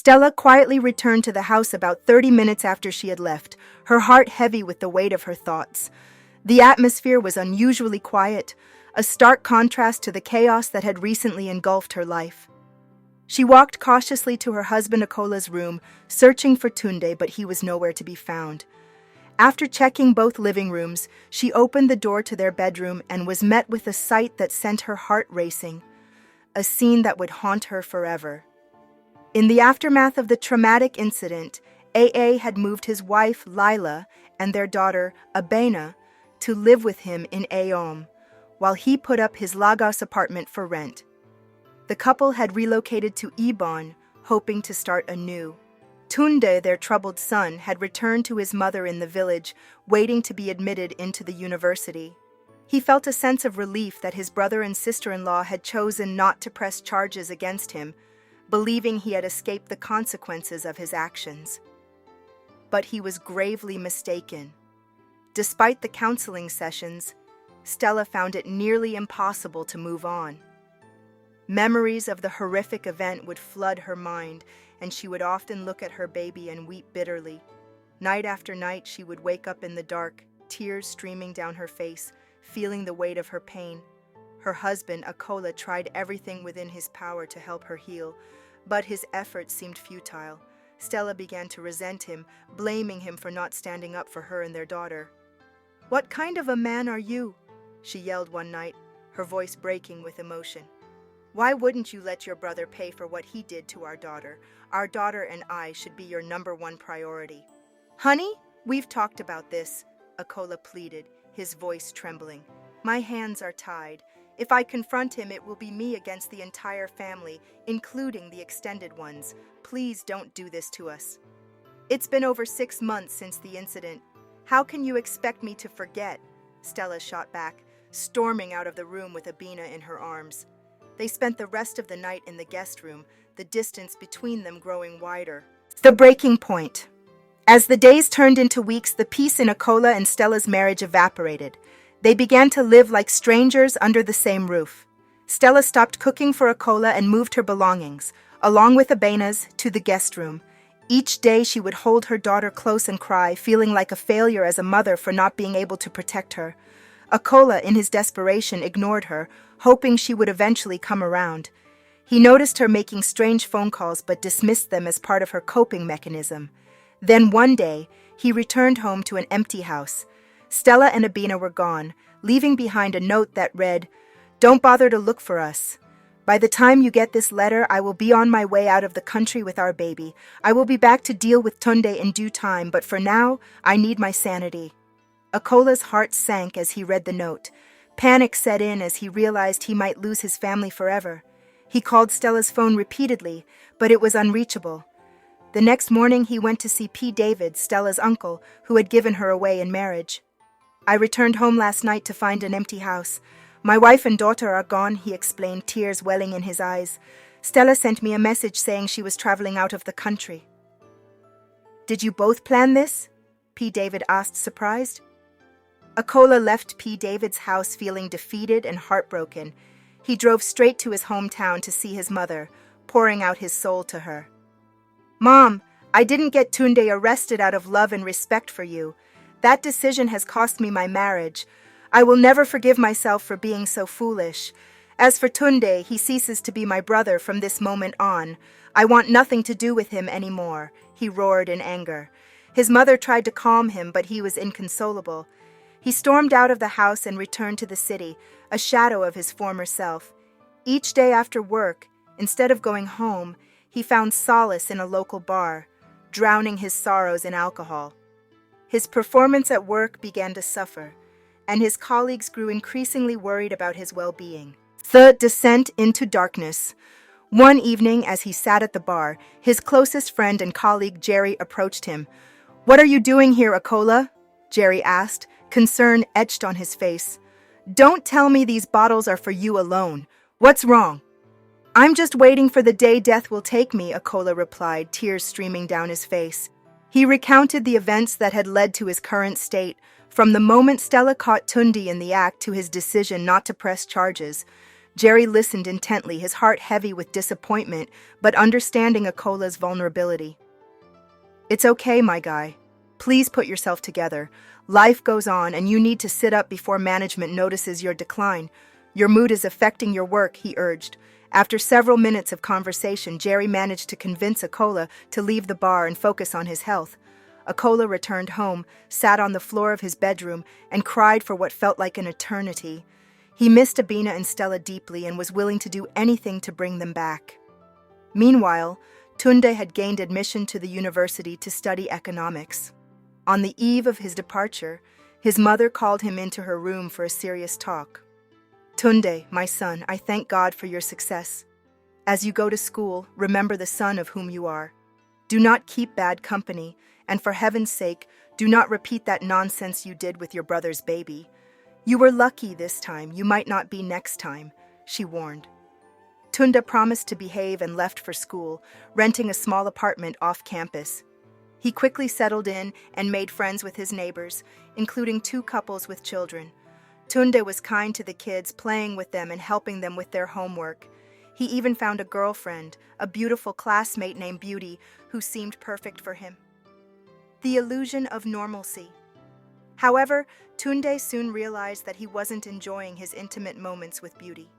Stella quietly returned to the house about 30 minutes after she had left, her heart heavy with the weight of her thoughts. The atmosphere was unusually quiet, a stark contrast to the chaos that had recently engulfed her life. She walked cautiously to her husband Akola's room, searching for Tunde, but he was nowhere to be found. After checking both living rooms, she opened the door to their bedroom and was met with a sight that sent her heart racing, a scene that would haunt her forever. In the aftermath of the traumatic incident, AA had moved his wife, Lila, and their daughter, Abena, to live with him in Aom, while he put up his Lagos apartment for rent. The couple had relocated to Ibon, hoping to start anew. Tunde, their troubled son, had returned to his mother in the village, waiting to be admitted into the university. He felt a sense of relief that his brother and sister-in-law had chosen not to press charges against him, believing he had escaped the consequences of his actions. But he was gravely mistaken. Despite the counseling sessions, Stella found it nearly impossible to move on. Memories of the horrific event would flood her mind, and she would often look at her baby and weep bitterly. Night after night, she would wake up in the dark, tears streaming down her face, feeling the weight of her pain. Her husband, Akola, tried everything within his power to help her heal, but his efforts seemed futile. Stella began to resent him, blaming him for not standing up for her and their daughter. "What kind of a man are you?" she yelled one night, her voice breaking with emotion. "Why wouldn't you let your brother pay for what he did to our daughter? Our daughter and I should be your #1 priority." "Honey, we've talked about this," Akola pleaded, his voice trembling. "My hands are tied. If I confront him, it will be me against the entire family, including the extended ones. Please don't do this to us." "It's been over 6 months since the incident. How can you expect me to forget?" Stella shot back, storming out of the room with Abena in her arms. They spent the rest of the night in the guest room, the distance between them growing wider. The breaking point. As the days turned into weeks, the peace in Akola and Stella's marriage evaporated. They began to live like strangers under the same roof. Stella stopped cooking for Akola and moved her belongings, along with Abena's, to the guest room. Each day she would hold her daughter close and cry, feeling like a failure as a mother for not being able to protect her. Akola, in his desperation, ignored her, hoping she would eventually come around. He noticed her making strange phone calls but dismissed them as part of her coping mechanism. Then one day, he returned home to an empty house. Stella and Abena were gone, leaving behind a note that read, "Don't bother to look for us. By the time you get this letter, I will be on my way out of the country with our baby. I will be back to deal with Tunde in due time, but for now, I need my sanity." Akola's heart sank as he read the note. Panic set in as he realized he might lose his family forever. He called Stella's phone repeatedly, but it was unreachable. The next morning, he went to see P. David, Stella's uncle, who had given her away in marriage. "I returned home last night to find an empty house. My wife and daughter are gone," he explained, tears welling in his eyes. "Stella sent me a message saying she was traveling out of the country." "Did you both plan this?" P. David asked, surprised. Akola left P. David's house feeling defeated and heartbroken. He drove straight to his hometown to see his mother, pouring out his soul to her. "Mom, I didn't get Tunde arrested out of love and respect for you. That decision has cost me my marriage. I will never forgive myself for being so foolish. As for Tunde, he ceases to be my brother from this moment on. I want nothing to do with him anymore," he roared in anger. His mother tried to calm him, but he was inconsolable. He stormed out of the house and returned to the city, a shadow of his former self. Each day after work, instead of going home, he found solace in a local bar, drowning his sorrows in alcohol. His performance at work began to suffer, and his colleagues grew increasingly worried about his well-being. The descent into darkness. One evening, as he sat at the bar, his closest friend and colleague Jerry approached him. "What are you doing here, Akola?" Jerry asked, concern etched on his face. "Don't tell me these bottles are for you alone. What's wrong?" "I'm just waiting for the day death will take me," Akola replied, tears streaming down his face. He recounted the events that had led to his current state, from the moment Stella caught Tunde in the act to his decision not to press charges. Jerry listened intently, his heart heavy with disappointment, but understanding Akola's vulnerability. "It's okay, my guy. Please put yourself together. Life goes on, and you need to sit up before management notices your decline. Your mood is affecting your work," he urged. After several minutes of conversation, Jerry managed to convince Akola to leave the bar and focus on his health. Akola returned home, sat on the floor of his bedroom, and cried for what felt like an eternity. He missed Abina and Stella deeply and was willing to do anything to bring them back. Meanwhile, Tunde had gained admission to the university to study economics. On the eve of his departure, his mother called him into her room for a serious talk. "Tunde, my son, I thank God for your success. As you go to school, remember the son of whom you are. Do not keep bad company, and for heaven's sake, do not repeat that nonsense you did with your brother's baby. You were lucky this time, you might not be next time," she warned. Tunde promised to behave and left for school, renting a small apartment off campus. He quickly settled in and made friends with his neighbors, including 2 couples with children. Tunde was kind to the kids, playing with them and helping them with their homework. He even found a girlfriend, a beautiful classmate named Beauty, who seemed perfect for him. The illusion of normalcy. However, Tunde soon realized that he wasn't enjoying his intimate moments with Beauty.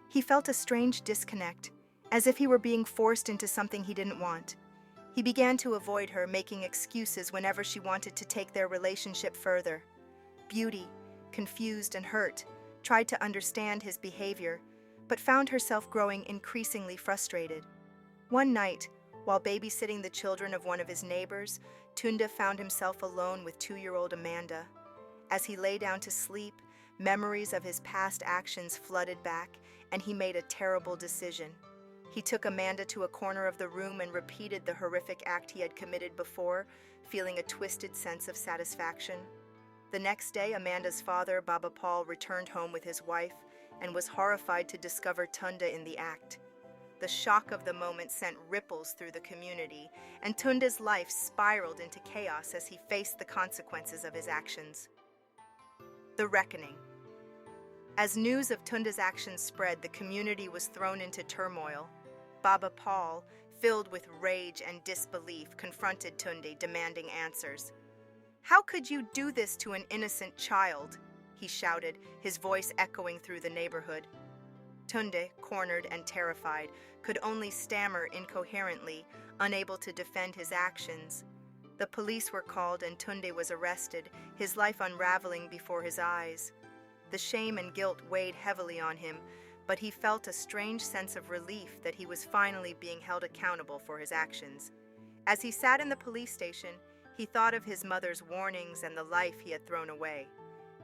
He felt a strange disconnect, as if he were being forced into something he didn't want. He began to avoid her, making excuses whenever she wanted to take their relationship further. Beauty, confused and hurt, tried to understand his behavior, but found herself growing increasingly frustrated. One night, while babysitting the children of one of his neighbors, Tunde found himself alone with 2-year-old Amanda. As he lay down to sleep, memories of his past actions flooded back, and he made a terrible decision. He took Amanda to a corner of the room and repeated the horrific act he had committed before, feeling a twisted sense of satisfaction. The next day, Amanda's father, Baba Paul, returned home with his wife and was horrified to discover Tunde in the act. The shock of the moment sent ripples through the community, and Tunde's life spiraled into chaos as he faced the consequences of his actions. The reckoning. As news of Tunde's actions spread, the community was thrown into turmoil. Baba Paul, filled with rage and disbelief, confronted Tunde, demanding answers. "How could you do this to an innocent child?" he shouted, his voice echoing through the neighborhood. Tunde, cornered and terrified, could only stammer incoherently, unable to defend his actions. The police were called and Tunde was arrested, his life unraveling before his eyes. The shame and guilt weighed heavily on him, but he felt a strange sense of relief that he was finally being held accountable for his actions. As he sat in the police station, he thought of his mother's warnings and the life he had thrown away.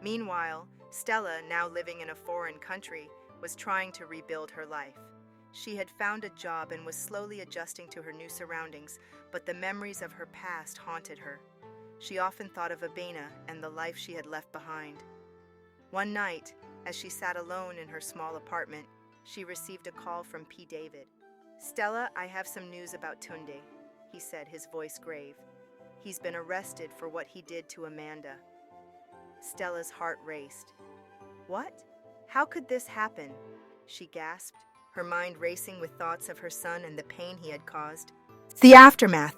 Meanwhile, Stella, now living in a foreign country, was trying to rebuild her life. She had found a job and was slowly adjusting to her new surroundings, but the memories of her past haunted her. She often thought of Abena and the life she had left behind. One night, as she sat alone in her small apartment, she received a call from P. David. "Stella, I have some news about Tunde," he said, his voice grave. "He's been arrested for what he did to Amanda." Stella's heart raced. "What? How could this happen?" she gasped, her mind racing with thoughts of her son and the pain he had caused. The aftermath.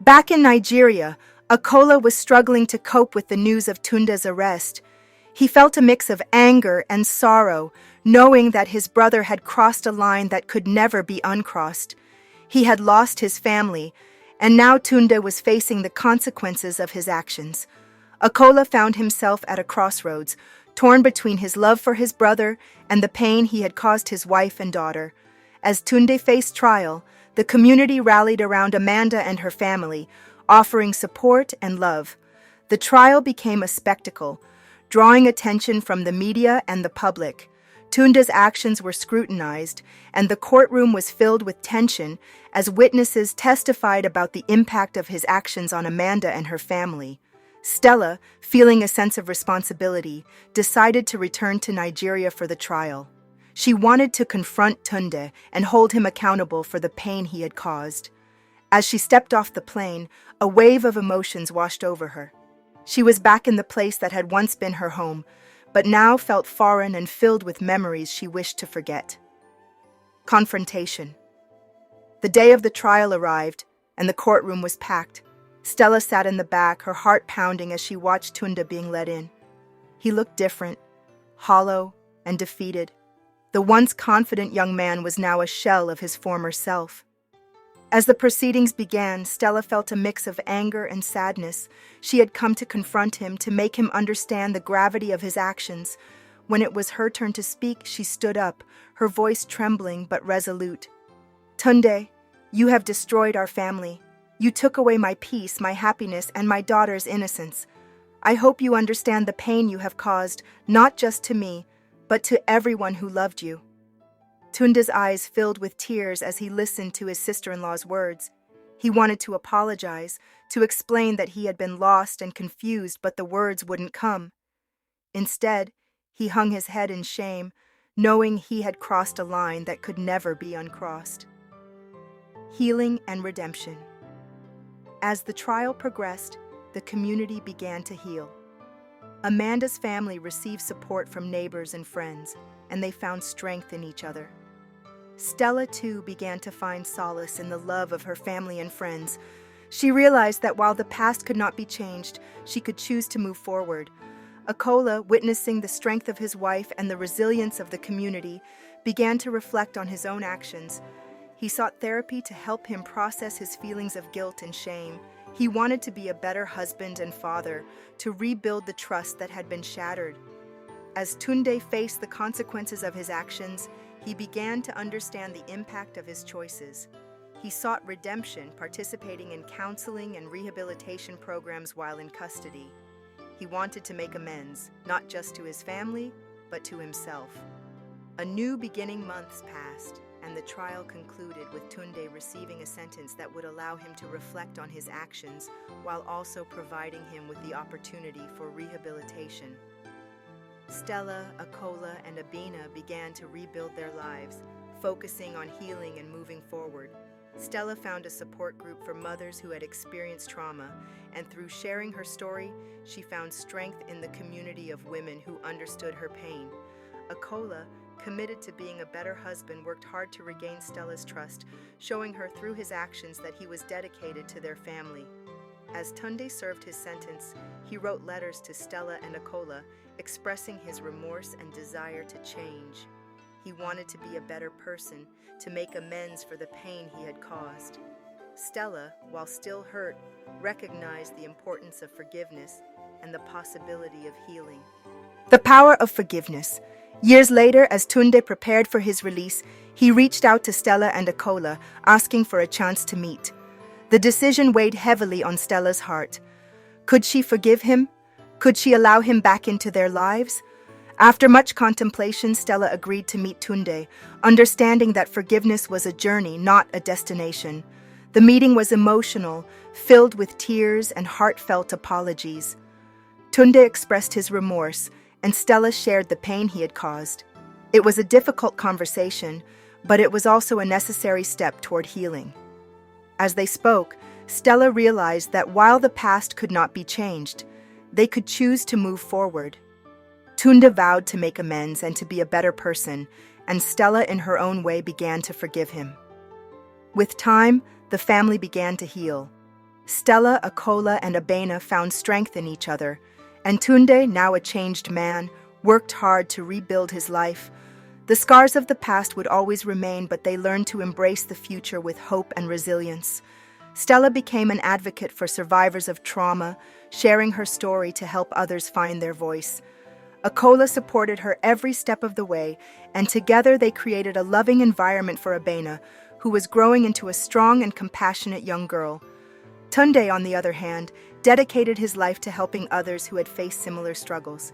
Back in Nigeria, Akola was struggling to cope with the news of Tunde's arrest. He felt a mix of anger and sorrow, knowing that his brother had crossed a line that could never be uncrossed. He had lost his family, and now Tunde was facing the consequences of his actions. Akola found himself at a crossroads, torn between his love for his brother and the pain he had caused his wife and daughter. As Tunde faced trial, the community rallied around Amanda and her family, offering support and love. The trial became a spectacle, drawing attention from the media and the public. Tunde's actions were scrutinized, and the courtroom was filled with tension as witnesses testified about the impact of his actions on Amanda and her family. Stella, feeling a sense of responsibility, decided to return to Nigeria for the trial. She wanted to confront Tunde and hold him accountable for the pain he had caused. As she stepped off the plane, a wave of emotions washed over her. She was back in the place that had once been her home, but now felt foreign and filled with memories she wished to forget. Confrontation. The day of the trial arrived, and the courtroom was packed. Stella sat in the back, her heart pounding as she watched Tunda being led in. He looked different, hollow and defeated. The once confident young man was now a shell of his former self. As the proceedings began, Stella felt a mix of anger and sadness. She had come to confront him, to make him understand the gravity of his actions. When it was her turn to speak, she stood up, her voice trembling but resolute. "Tunde, you have destroyed our family. You took away my peace, my happiness, and my daughter's innocence. I hope you understand the pain you have caused, not just to me, but to everyone who loved you." Tunde's eyes filled with tears as he listened to his sister-in-law's words. He wanted to apologize, to explain that he had been lost and confused, but the words wouldn't come. Instead, he hung his head in shame, knowing he had crossed a line that could never be uncrossed. Healing and redemption. As the trial progressed, the community began to heal. Amanda's family received support from neighbors and friends, and they found strength in each other. Stella, too, began to find solace in the love of her family and friends. She realized that while the past could not be changed, she could choose to move forward. Akola, witnessing the strength of his wife and the resilience of the community, began to reflect on his own actions. He sought therapy to help him process his feelings of guilt and shame. He wanted to be a better husband and father, to rebuild the trust that had been shattered. As Tunde faced the consequences of his actions, he began to understand the impact of his choices. He sought redemption, participating in counseling and rehabilitation programs while in custody. He wanted to make amends, not just to his family, but to himself. A new beginning months passed, and the trial concluded with Tunde receiving a sentence that would allow him to reflect on his actions while also providing him with the opportunity for rehabilitation. Stella, Akola, and Abina began to rebuild their lives, focusing on healing and moving forward. Stella found a support group for mothers who had experienced trauma, and through sharing her story, she found strength in the community of women who understood her pain. Akola, committed to being a better husband, worked hard to regain Stella's trust, showing her through his actions that he was dedicated to their family. As Tunde served his sentence, he wrote letters to Stella and Akola, expressing his remorse and desire to change. He wanted to be a better person, to make amends for the pain he had caused. Stella, while still hurt, recognized the importance of forgiveness and the possibility of healing. The power of forgiveness. Years later, as Tunde prepared for his release, he reached out to Stella and Akola, asking for a chance to meet. The decision weighed heavily on Stella's heart. Could she forgive him? Could she allow him back into their lives? After much contemplation, Stella agreed to meet Tunde, understanding that forgiveness was a journey, not a destination. The meeting was emotional, filled with tears and heartfelt apologies. Tunde expressed his remorse, and Stella shared the pain he had caused. It was a difficult conversation, but it was also a necessary step toward healing. As they spoke, Stella realized that while the past could not be changed, they could choose to move forward. Tunde vowed to make amends and to be a better person, and Stella in her own way began to forgive him. With time, the family began to heal. Stella, Akola, and Abena found strength in each other, and Tunde, now a changed man, worked hard to rebuild his life. The scars of the past would always remain, but they learned to embrace the future with hope and resilience. Stella became an advocate for survivors of trauma, sharing her story to help others find their voice. Akola supported her every step of the way, and together they created a loving environment for Abena, who was growing into a strong and compassionate young girl. Tunde, on the other hand, dedicated his life to helping others who had faced similar struggles.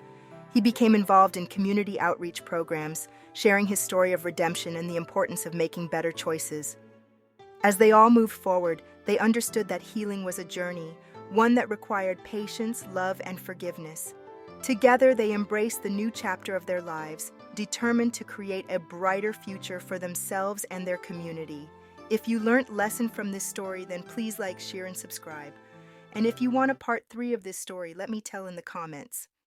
He became involved in community outreach programs, sharing his story of redemption and the importance of making better choices. As they all moved forward, they understood that healing was a journey, one that required patience, love, and forgiveness. Together, they embraced the new chapter of their lives, determined to create a brighter future for themselves and their community. If you learned a lesson from this story, then please like, share, and subscribe. And if you want a part 3 of this story, let me tell in the comments.